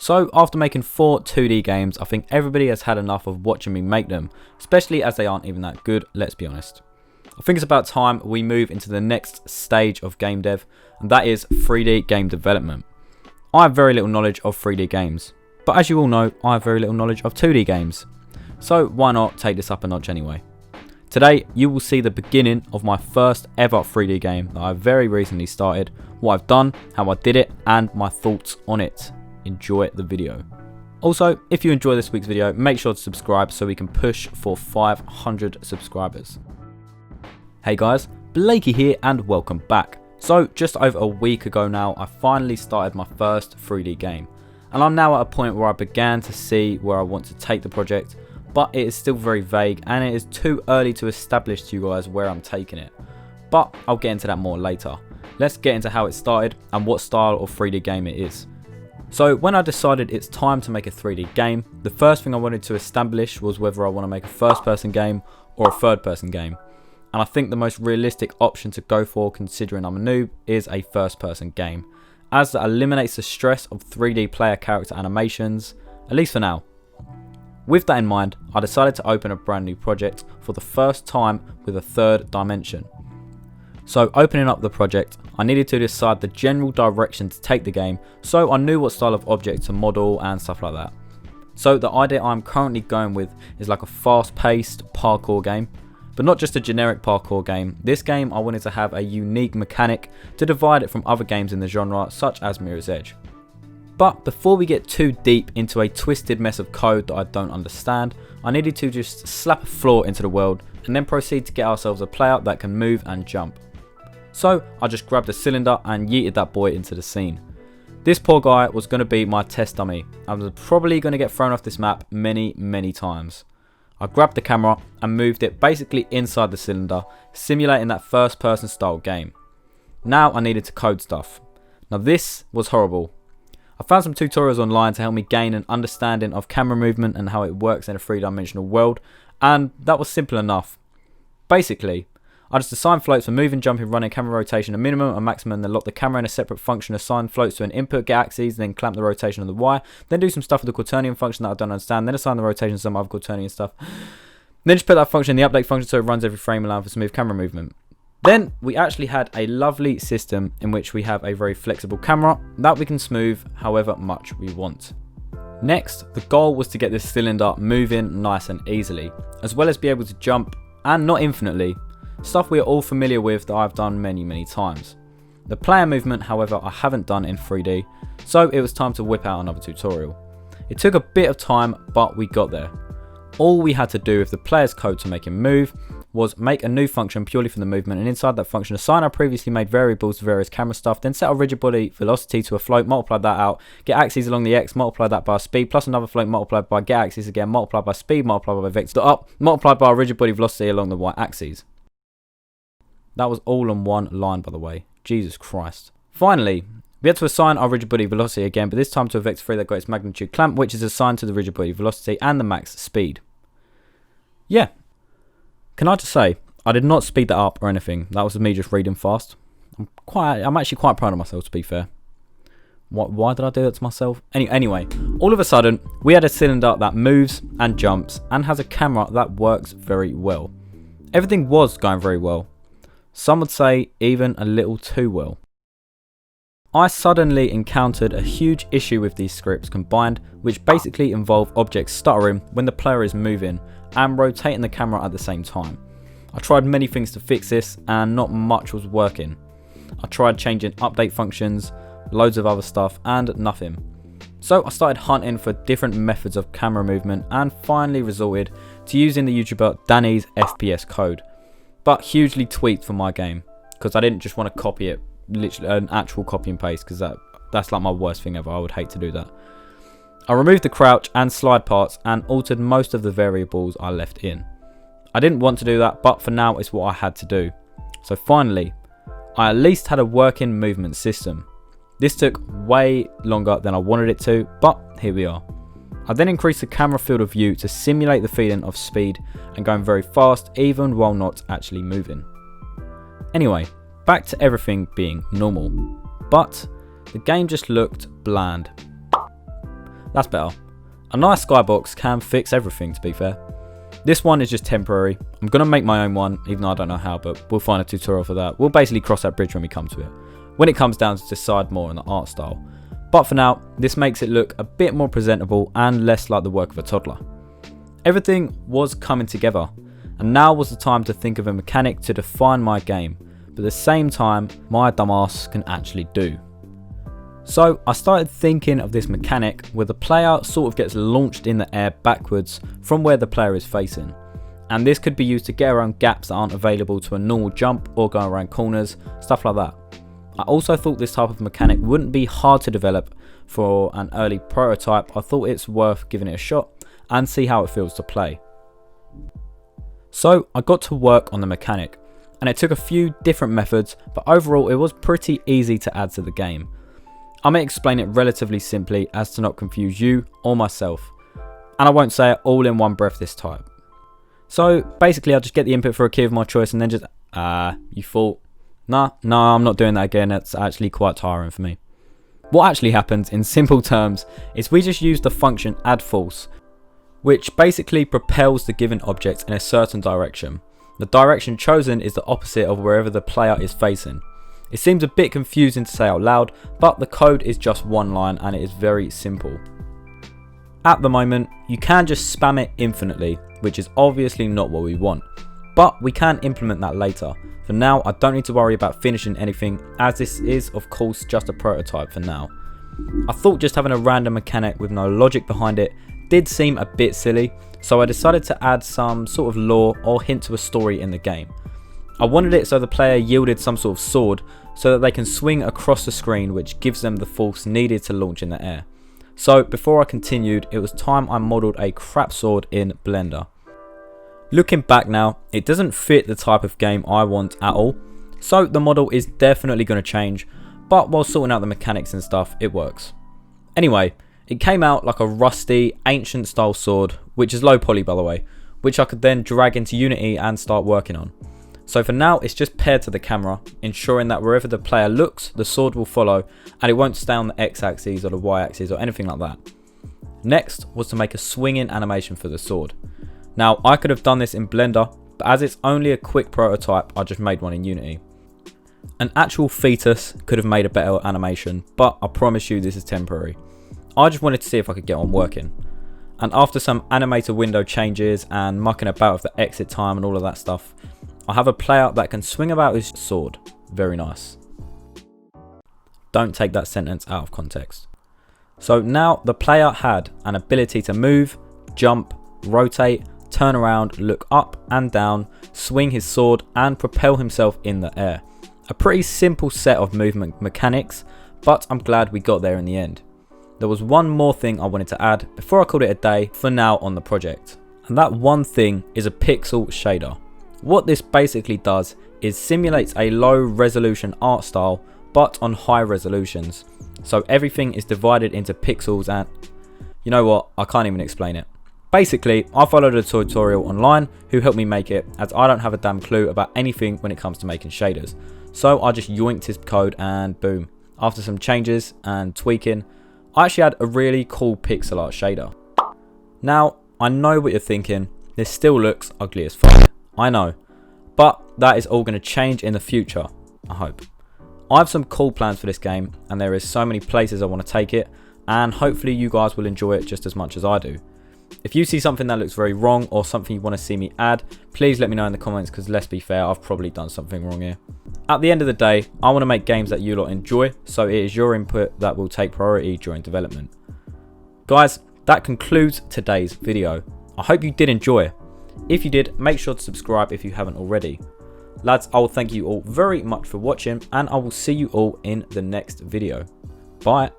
So after making 4 2D games, I think everybody has had enough of watching me make them, especially as they aren't even that good, let's be honest. I think it's about time we move into the next stage of game dev, and that is 3D game development. I have very little knowledge of 3D games, but as you all know, I have very little knowledge of 2D games. So why not take this up a notch anyway? Today, you will see the beginning of my first ever 3D game that I very recently started, what I've done, how I did it, and my thoughts on it. Enjoy the video. Also, if you enjoy this week's video, make sure to subscribe so we can push for 500 subscribers. Hey guys, Blakey here and welcome back. So just over a week ago now, I finally started my first 3D game. And I'm now at a point where I began to see where I want to take the project, but it is still very vague and it is too early to establish to you guys where I'm taking it. But I'll get into that more later. Let's get into how it started and what style of 3D game it is. So when I decided it's time to make a 3D game, the first thing I wanted to establish was whether I want to make a first person game or a third person game. And I think the most realistic option to go for, considering I'm a noob, is a first person game, as that eliminates the stress of 3D player character animations, at least for now. With that in mind, I decided to open a brand new project for the first time with a third dimension. So opening up the project, I needed to decide the general direction to take the game, so I knew what style of object to model and stuff like that. So the idea I'm currently going with is like a fast paced parkour game, but not just a generic parkour game. This game I wanted to have a unique mechanic to divide it from other games in the genre such as Mirror's Edge. But before we get too deep into a twisted mess of code that I don't understand, I needed to just slap a floor into the world and then proceed to get ourselves a player that can move and jump. So I just grabbed a cylinder and yeeted that boy into the scene. This poor guy was going to be my test dummy. I was probably going to get thrown off this map many times. I grabbed the camera and moved it basically inside the cylinder, simulating that first person style game. Now I needed to code stuff. Now this was horrible. I found some tutorials online to help me gain an understanding of camera movement and how it works in a 3-dimensional world, and that was simple enough. Basically, I just assign floats for moving, jumping, running, camera rotation, a minimum and maximum, then lock the camera in a separate function, assign floats to an input, get axes, then clamp the rotation on the Y, then do some stuff with the quaternion function that I don't understand, then assign the rotation to some other quaternion stuff. Then just put that function in the update function so it runs every frame, allowing for smooth camera movement. Then we actually had a lovely system in which we have a very flexible camera that we can smooth however much we want. Next, the goal was to get this cylinder moving nice and easily, as well as be able to jump, and not infinitely. Stuff we are all familiar with that I've done many times. The player movement, however, I haven't done in 3D, so it was time to whip out another tutorial. It took a bit of time, but we got there. All we had to do with the player's code to make him move was make a new function purely for the movement, and inside that function assign our previously made variables to various camera stuff, then set our rigid body velocity to a float, multiply that out, get axes along the x, multiply that by speed, plus another float multiplied by get axes again, multiplied by speed, multiplied by vector up, multiplied by our rigid body velocity along the y axis. That was all on one line, by the way. Jesus Christ. Finally, we had to assign our rigid body velocity again, but this time to a vector 3 that got its magnitude clamp, which is assigned to the rigid body velocity and the max speed. Yeah. Can I just say, I did not speed that up or anything. That was me just reading fast. I'm actually quite proud of myself, to be fair. Why did I do that to myself? Anyway, all of a sudden, we had a cylinder that moves and jumps and has a camera that works very well. Everything was going very well. Some would say even a little too well. I suddenly encountered a huge issue with these scripts combined, which basically involve objects stuttering when the player is moving and rotating the camera at the same time. I tried many things to fix this and not much was working. I tried changing update functions, loads of other stuff, and nothing. So I started hunting for different methods of camera movement and finally resorted to using the YouTuber Danny's FPS code, but hugely tweaked for my game, because I didn't just want to copy it, literally an actual copy and paste, because that's like my worst thing ever. I would hate to do that. I removed the crouch and slide parts and altered most of the variables I left in. I didn't want to do that, but for now it's what I had to do. So finally, I at least had a working movement system. This took way longer than I wanted it to, but here we are. I then increased the camera field of view to simulate the feeling of speed and going very fast even while not actually moving. Anyway, back to everything being normal, but the game just looked bland. That's better. A nice skybox can fix everything, to be fair. This one is just temporary. I'm going to make my own one, even though I don't know how, but we'll find a tutorial for that. We'll basically cross that bridge when we come to it, when it comes down to decide more on the art style. But for now, this makes it look a bit more presentable and less like the work of a toddler. Everything was coming together, and now was the time to think of a mechanic to define my game, but at the same time, my dumbass can actually do. So I started thinking of this mechanic where the player sort of gets launched in the air backwards from where the player is facing. And this could be used to get around gaps that aren't available to a normal jump or go around corners, stuff like that. I also thought this type of mechanic wouldn't be hard to develop for an early prototype. I thought it's worth giving it a shot and see how it feels to play. So I got to work on the mechanic, and it took a few different methods, but overall it was pretty easy to add to the game. I may explain it relatively simply as to not confuse you or myself, and I won't say it all in one breath this time. So basically I'll just get the input for a key of my choice and then just, you thought, no, I'm not doing that again, it's actually quite tiring for me. What actually happens in simple terms is we just use the function addForce, which basically propels the given object in a certain direction. The direction chosen is the opposite of wherever the player is facing. It seems a bit confusing to say out loud, but the code is just one line and it is very simple. At the moment, you can just spam it infinitely, which is obviously not what we want, but we can implement that later. For now, I don't need to worry about finishing anything, as this is of course just a prototype for now. I thought just having a random mechanic with no logic behind it did seem a bit silly, so I decided to add some sort of lore or hint to a story in the game. I wanted it so the player yielded some sort of sword so that they can swing across the screen, which gives them the force needed to launch in the air. So before I continued, it was time I modelled a crap sword in Blender. Looking back now, it doesn't fit the type of game I want at all, so the model is definitely going to change, but while sorting out the mechanics and stuff, it works. Anyway, it came out like a rusty, ancient style sword, which is low poly by the way, which I could then drag into Unity and start working on. So for now, it's just paired to the camera, ensuring that wherever the player looks, the sword will follow and it won't stay on the X-axis or the Y-axis or anything like that. Next was to make a swinging animation for the sword. Now, I could have done this in Blender, but as it's only a quick prototype, I just made one in Unity. An actual fetus could have made a better animation, but I promise you this is temporary. I just wanted to see if I could get on working. And after some animator window changes and mucking about with the exit time and all of that stuff, I have a player that can swing about his sword. Very nice. Don't take that sentence out of context. So now the player had an ability to move, jump, rotate, turn around, look up and down, swing his sword and propel himself in the air. A pretty simple set of movement mechanics, but I'm glad we got there in the end. There was one more thing I wanted to add before I called it a day for now on the project, and that one thing is a pixel shader. What this basically does is simulates a low resolution art style but on high resolutions, so everything is divided into pixels, and you know what, I can't even explain it. Basically, I followed a tutorial online who helped me make it, as I don't have a damn clue about anything when it comes to making shaders. So I just yoinked his code and boom, after some changes and tweaking, I actually had a really cool pixel art shader. Now, I know what you're thinking, this still looks ugly as fuck. I know, but that is all going to change in the future, I hope. I have some cool plans for this game, and there is so many places I want to take it, and hopefully you guys will enjoy it just as much as I do. If you see something that looks very wrong or something you want to see me add, please let me know in the comments, because let's be fair, I've probably done something wrong here. At the end of the day, I want to make games that you lot enjoy, so it is your input that will take priority during development. Guys, that concludes today's video. I hope you did enjoy. If you did, make sure to subscribe if you haven't already. Lads, I will thank you all very much for watching, and I will see you all in the next video. Bye.